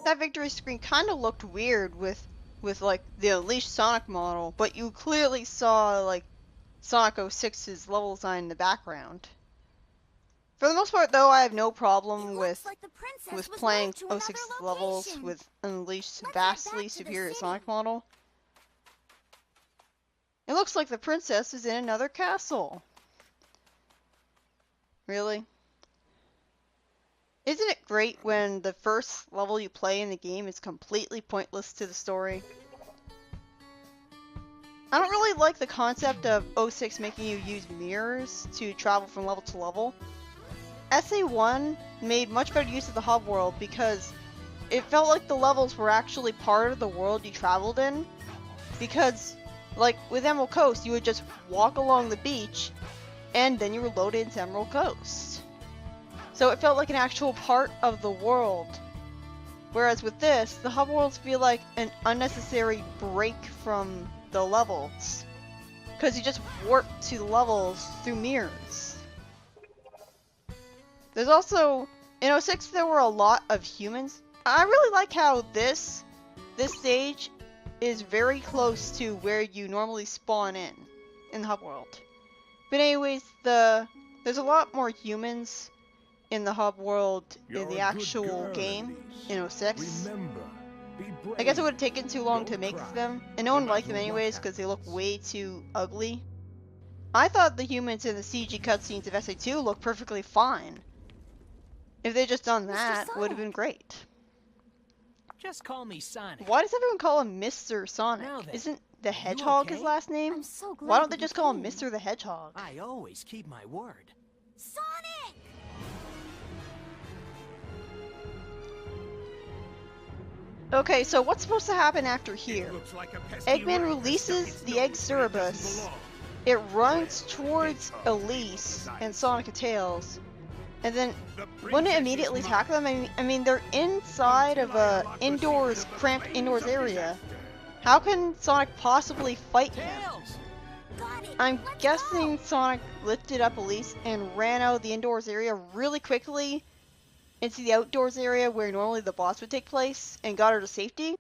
That victory screen kind of looked weird with like the Unleashed Sonic model, but you clearly saw like Sonic 06's level design in the background. For the most part, though, I have no problem with playing 06 levels with Unleashed's vastly superior Sonic model. It looks like the princess is in another castle. Really? Isn't it great when the first level you play in the game is completely pointless to the story? I don't really like the concept of 06 making you use mirrors to travel from level to level. SA1 made much better use of the hub world because it felt like the levels were actually part of the world you traveled in. Because, like, with Emerald Coast, you would just walk along the beach and then you were loaded into Emerald Coast. So it felt like an actual part of the world. Whereas with this, the hub worlds feel like an unnecessary break from the levels. Because you just warp to the levels through mirrors. There's also, in 06 there were a lot of humans. I really like how this stage is very close to where you normally spawn in the hub world. But anyways, there's a lot more humans in the hub world in the actual game in 06. I guess it would have taken too long to make them, and no one liked them anyways because they look way too ugly. I thought the humans in the CG cutscenes of SA2 looked perfectly fine. If they'd just done that, it would have been great. Just call me Sonic. Why does everyone call him Mr. Sonic? Isn't the Hedgehog his last name? I'm so glad Why don't they you just call him came. Mr. the Hedgehog? I always keep my word. Sonic! Okay, so what's supposed to happen after here? Eggman releases the Egg Cerebus. It runs towards Elise and Sonic and Tails. And then, wouldn't it immediately attack them? I mean, they're inside of a cramped indoors area. How can Sonic possibly fight him? I'm guessing Sonic lifted up Elise and ran out of the indoors area really quickly into the outdoors area where normally the boss would take place and got her to safety.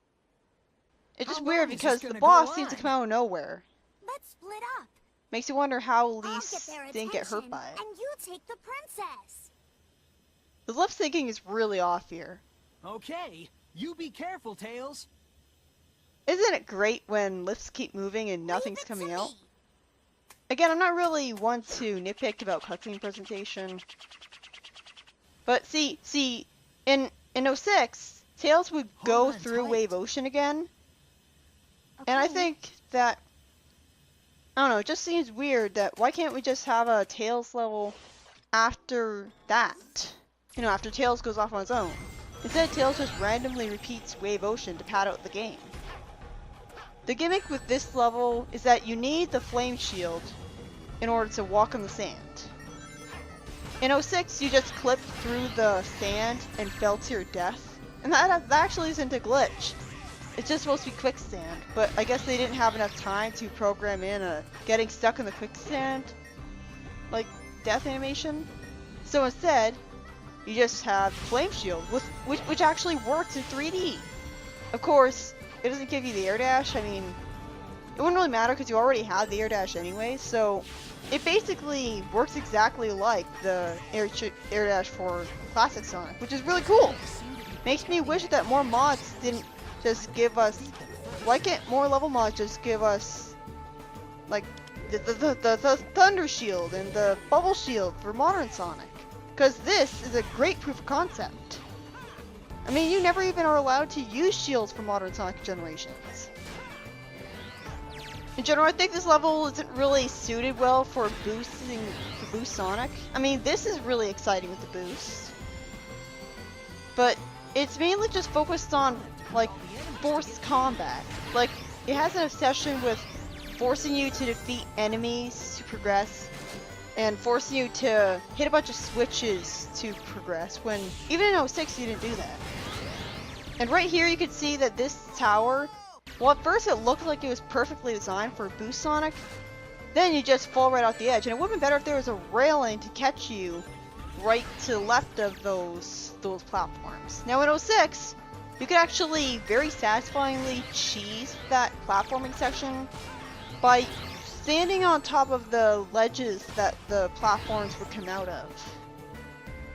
It's just weird because the boss seems to come out of nowhere. Let's split up. Makes you wonder how I'll Elise get their didn't get hurt attention, by it. And you take the princess. The lip syncing is really off here. Okay, you be careful, Tails. Isn't it great when lips keep moving and nothing's Leave it coming to out? me. Again, I'm not really one to nitpick about cutscene presentation. But see, in 06, Tails would go on through tight. Wave Ocean again. And I Okay. think that, I don't know, it just seems weird that why can't we just have a Tails level after that? You know, after Tails goes off on its own. Instead, Tails just randomly repeats Wave Ocean to pad out the game. The gimmick with this level is that you need the flame shield in order to walk on the sand. In 06, you just clipped through the sand and fell to your death. And that actually isn't a glitch. It's just supposed to be quicksand, but I guess they didn't have enough time to program in a getting stuck in the quicksand, like, death animation. So instead, you just have Flame Shield, which actually works in 3D. Of course, it doesn't give you the air dash. I mean, it wouldn't really matter because you already have the air dash anyway, so it basically works exactly like the air dash for Classic Sonic, which is really cool. Makes me wish that more mods didn't just give us, why can't more level mods just give us, like, the Thunder Shield and the Bubble Shield for Modern Sonic? Because this is a great proof of concept. I mean, you never even are allowed to use shields for Modern Sonic generations. In general, I think this level isn't really suited well for boost Sonic. I mean, this is really exciting with the boost. But it's mainly just focused on, like, forced combat. Like, it has an obsession with forcing you to defeat enemies to progress, and forcing you to hit a bunch of switches to progress, when even in 06 you didn't do that. And right here you can see that this tower, well, at first it looked like it was perfectly designed for Boost Sonic, then you just fall right off the edge, and it would have been better if there was a railing to catch you right to the left of those platforms. Now in 06, you could actually very satisfyingly cheese that platforming section by standing on top of the ledges that the platforms would come out of.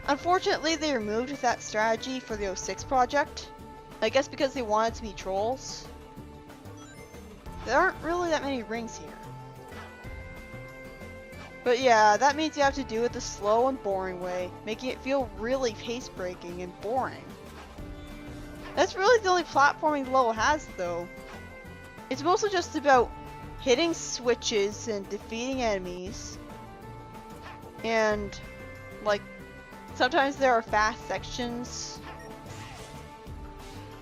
Unfortunately, they removed that strategy for the 06 project. I guess because they wanted to be trolls. There aren't really that many rings here. But yeah, that means you have to do it the slow and boring way, making it feel really pace-breaking and boring. That's really the only platforming the level has, though. It's mostly just about hitting switches and defeating enemies. And, like, sometimes there are fast sections.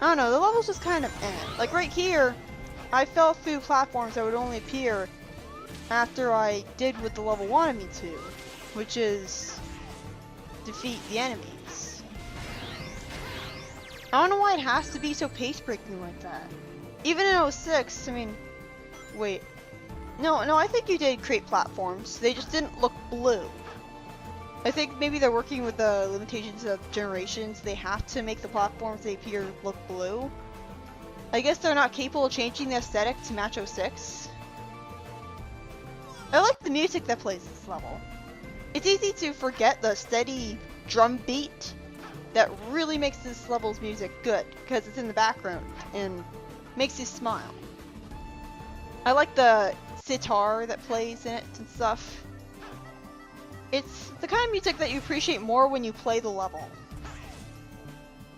I don't know, the level's just kind of eh. Like right here, I fell through platforms that would only appear after I did what the level wanted me to, which is defeat the enemies. I don't know why it has to be so pace-breaking like that. Even in 06, I mean, wait. No, I think you did create platforms. They just didn't look blue. I think maybe they're working with the limitations of generations. They have to make the platforms they appear look blue. I guess they're not capable of changing the aesthetic to match 06. I like the music that plays this level. It's easy to forget the steady drum beat that really makes this level's music good, because it's in the background and makes you smile. I like the sitar that plays in it and stuff. It's the kind of music that you appreciate more when you play the level.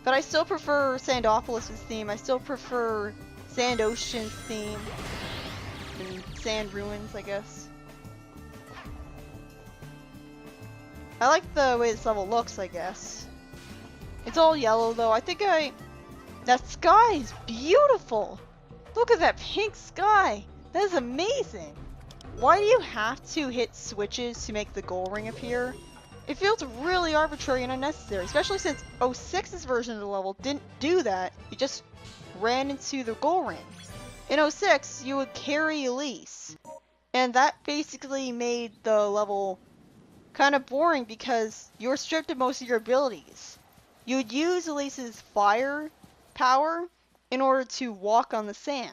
But I still prefer Sandopolis' theme. I still prefer Sand Ocean's theme. And Sand Ruins, I guess. I like the way this level looks, I guess. It's all yellow, though. That sky is beautiful! Look at that pink sky! That is amazing! Why do you have to hit switches to make the goal ring appear? It feels really arbitrary and unnecessary, especially since 06's version of the level didn't do that. You just ran into the goal ring. In 06, you would carry Elise, and that basically made the level kind of boring because you were stripped of most of your abilities. You would use Elise's fire power in order to walk on the sand.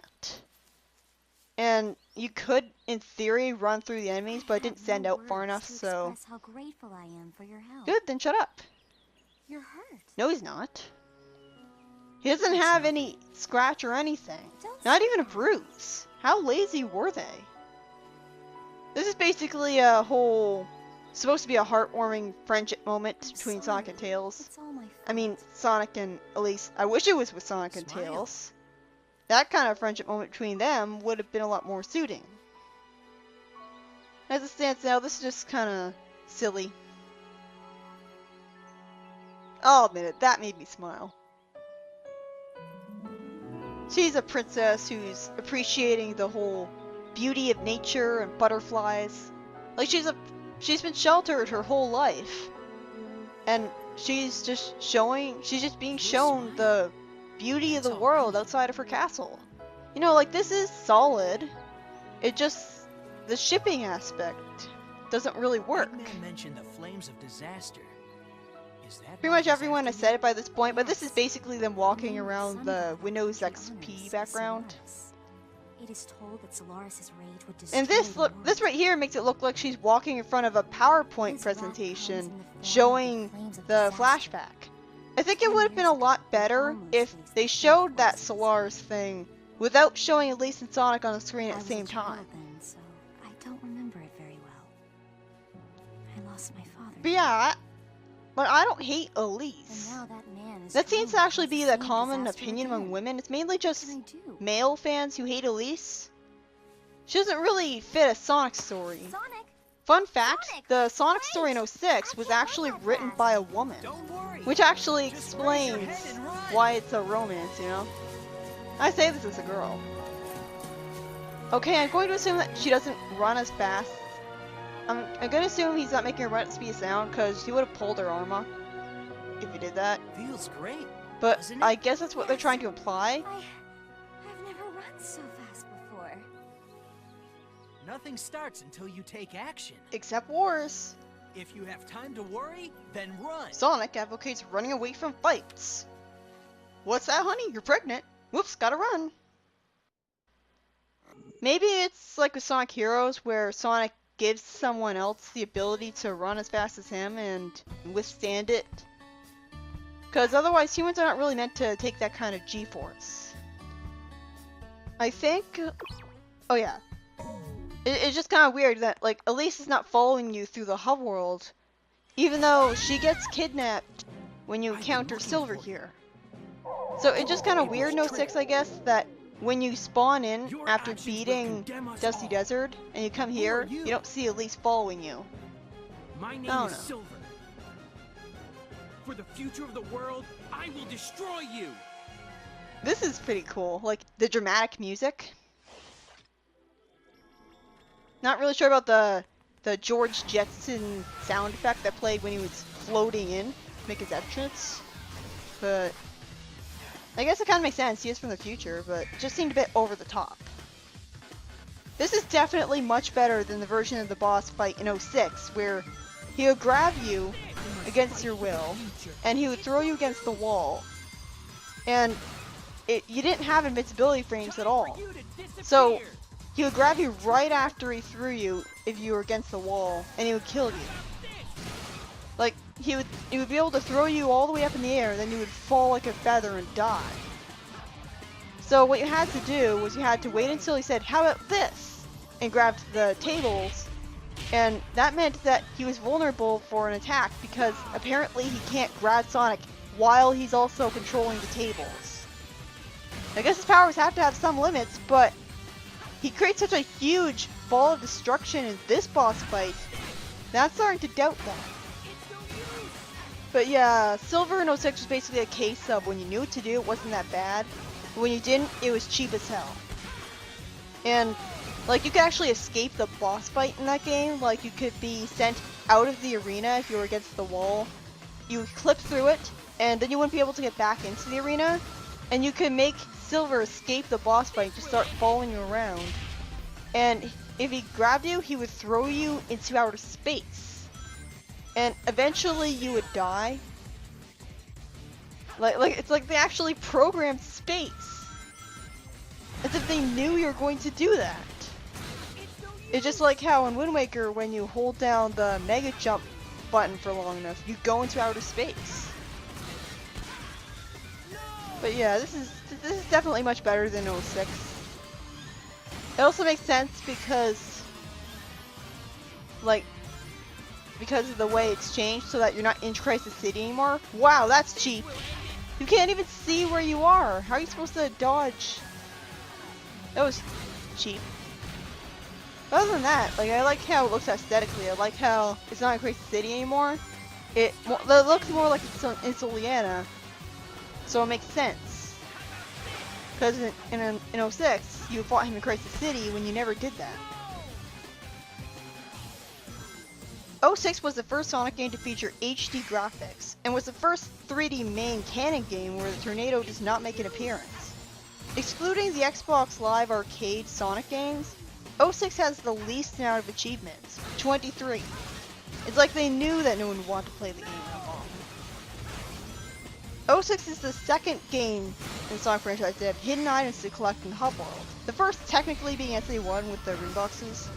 And you could, in theory, run through the enemies, but it didn't stand out far enough, so... How grateful I am for your help. Good, then shut up. You're hurt. No, he's not. He doesn't have any scratch or anything. Not even a bruise. How lazy were they? This is basically a whole... supposed to be a heartwarming friendship moment between Sonic and Tails. I mean, Sonic and Elise. I wish it was with Sonic and Tails. That kind of friendship moment between them would have been a lot more suiting. As it stands now, this is just kind of silly. I'll admit it, that made me smile. She's a princess who's appreciating the whole beauty of nature and butterflies. Like, she's been sheltered her whole life. And she's just being shown the beauty of the world outside of her castle. You know, like, this is solid. It just, the shipping aspect doesn't really work. Eggman mentioned the flames of disaster. Is that Pretty much everyone has said it by this point, but this is basically them walking around the Windows XP background. It is told that Solaris' rage would destroy And this right here makes it look like she's walking in front of a PowerPoint presentation showing the flashback. I think it would have been a lot better if they showed that Solaris thing without showing Elise and Sonic on the screen at the same time. Then, so I don't remember it very well. I lost my father. But yeah, but I don't hate Elise. And now that man is That seems to trying actually be the the same common disaster opinion again. among women. It's mainly just What can I do? male fans who hate Elise. She doesn't really fit a Sonic story. Sonic, Fun fact, Sonic, the Sonic wait! story in 06 was actually written by a woman. Don't worry. Which actually Just raise your explains head and run. why it's a romance, you know? I say this as a girl. Okay, I'm going to assume that she doesn't run as fast. I'm going to assume he's not making her run at the speed of sound, because he would have pulled her arm off if he did that. Feels great. But Doesn't it? I guess that's what they're trying to imply. I've never run so fast before. Nothing starts until you take action. Except wars. If you have time to worry, then run. Sonic advocates running away from fights. What's that, honey? You're pregnant. Whoops, gotta run. Maybe it's like with Sonic Heroes where Sonic gives someone else the ability to run as fast as him and withstand it. Because otherwise humans are not really meant to take that kind of G-force. I think... Oh yeah. It's just kind of weird that, like, Elise is not following you through the hub world, even though she gets kidnapped when you encounter Silver here. So it's just kind of weird in 06, I guess, that when you spawn in after beating Dusty Desert and you come here, you don't see Elise following you. My name is Silver. For the future of the world, I will destroy you. This is pretty cool, like the dramatic music. Not really sure about the George Jetson sound effect that played when he was floating in to make his entrance, but I guess it kind of makes sense. He is from the future, but it just seemed a bit over the top. This is definitely much better than the version of the boss fight in 06, where he would grab you against your will, and he would throw you against the wall, and you didn't have invincibility frames at all. So he would grab you right after he threw you if you were against the wall, and he would kill you. Like, he would be able to throw you all the way up in the air, then you would fall like a feather and die. So what you had to do was you had to wait until he said, "How about this?" and grabbed the tables, and that meant that he was vulnerable for an attack because apparently he can't grab Sonic while he's also controlling the tables. I guess his powers have to have some limits, but he creates such a huge ball of destruction in this boss fight that I'm starting to doubt that. But yeah, Silver in 06 was basically a case of when you knew what to do, it wasn't that bad. But when you didn't, it was cheap as hell. And, like, you could actually escape the boss fight in that game. Like, you could be sent out of the arena if you were against the wall. You would clip through it, and then you wouldn't be able to get back into the arena. And you could make Silver escape the boss fight and just start following you around. And if he grabbed you, he would throw you into outer space. And eventually you would die. Like it's like they actually programmed space. As if they knew you were going to do that. It's just like how in Wind Waker, when you hold down the Mega Jump button for long enough, you go into outer space. But yeah, this is definitely much better than 06. It also makes sense because, like, because of the way it's changed so that you're not in Crisis City anymore. Wow, that's cheap. You can't even see where you are. How are you supposed to dodge? That was cheap. Other than that, like, I like how it looks aesthetically. I like how it's not in Crisis City anymore. It looks more like it's Soliana. So it makes sense. Because in 06, you fought him in Crisis City when you never did that. 06 was the first Sonic game to feature HD graphics, and was the first 3D main canon game where the tornado does not make an appearance. Excluding the Xbox Live Arcade Sonic games, 06 has the least amount of achievements, 23. It's like they knew that no one would want to play the game that long. 06 is the second game in the Sonic franchise to have hidden items to collect in the hub world, the first technically being SA1 with the ring boxes.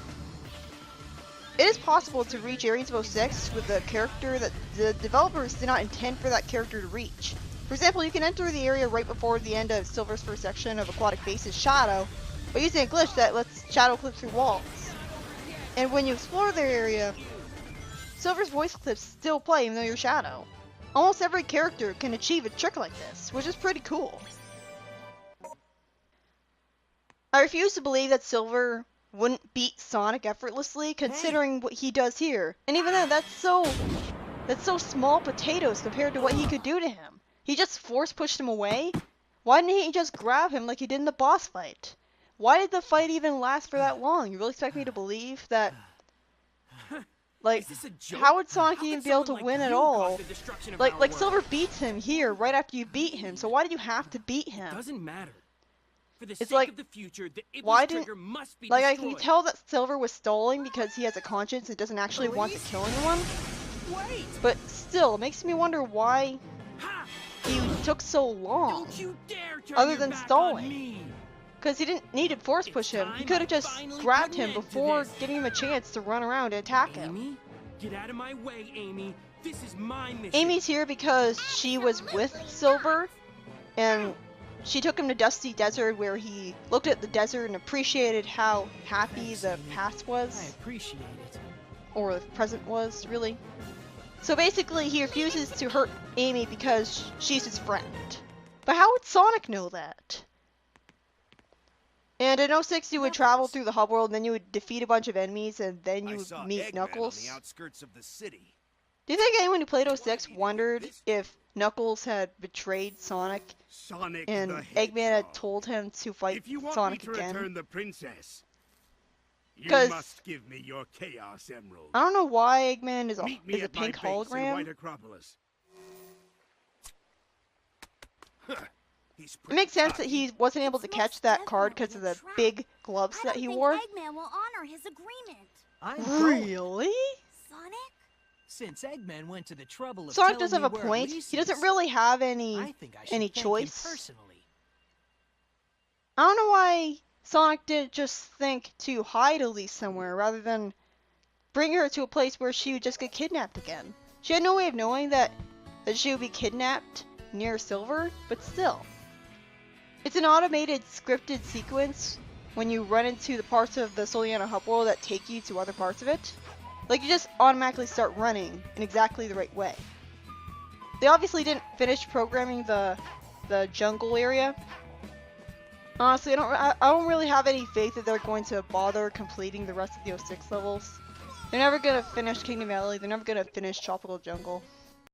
It is possible to reach areas of 06 with a character that the developers did not intend for that character to reach. For example, you can enter the area right before the end of Silver's first section of Aquatic Base's Shadow by using a glitch that lets Shadow clip through walls. And when you explore the area, Silver's voice clips still play even though you're Shadow. Almost every character can achieve a trick like this, which is pretty cool. I refuse to believe that Silver wouldn't beat Sonic effortlessly, considering what he does here. And even then, that's so small potatoes compared to what he could do to him. He just force pushed him away. Why didn't he just grab him like he did in the boss fight? Why did the fight even last for that long? You really expect me to believe that? Like, how would Sonic even be able to win at all? Like Silver beats him here right after you beat him. So why did you have to beat him? Doesn't matter. For the It's sake like, of the future, the why Iblis didn't, trigger must be like, I destroyed. can tell that Silver was stalling because he has a conscience and doesn't actually want to kill anyone. Wait! But still, it makes me wonder why Ha! he took so long? Don't you dare turn Other your than back on stalling. me. Because he didn't need to force push him. He could have just grabbed him before giving him a chance to run around and attack him. Amy, get out of my way, Amy. This is my mission. Amy's here because she was with Silver, and she took him to Dusty Desert where he looked at the desert and appreciated how happy the past I was, appreciate it. or the present was, really. So basically, he refuses to hurt Amy because she's his friend. But how would Sonic know that? And in 06, you would travel through the hub world, and then you would defeat a bunch of enemies, and then you would meet Knuckles. On the outskirts of the city. Do you think anyone who played 06 wondered if Knuckles had betrayed Sonic Sonic and the Eggman had Hedgehog. told him to fight If you want Sonic me to again? return the princess, you 'Cause- must give me your Chaos Emerald. I don't know why Eggman is Meet me a at my pink base in hologram. White Acropolis. He's It makes sense that pretty he wasn't able to It's catch most that card because of definitely the a trap. big gloves I that don't he think wore. Eggman will honor his agreement. I know it. Really? Sonic? Since Eggman went to the trouble of Sonic telling does have me a where point. Elise He doesn't is, really have I any think I should any thank choice. him personally. I don't know why Sonic didn't just think to hide Elise somewhere rather than bring her to a place where she would just get kidnapped again. She had no way of knowing that she would be kidnapped near Silver, but still. It's an automated scripted sequence when you run into the parts of the Soliana hub world that take you to other parts of it. Like, you just automatically start running in exactly the right way. They obviously didn't finish programming the jungle area. Honestly, I don't really have any faith that they're going to bother completing the rest of the 06 levels. They're never gonna finish Kingdom Valley. They're never gonna finish Tropical Jungle.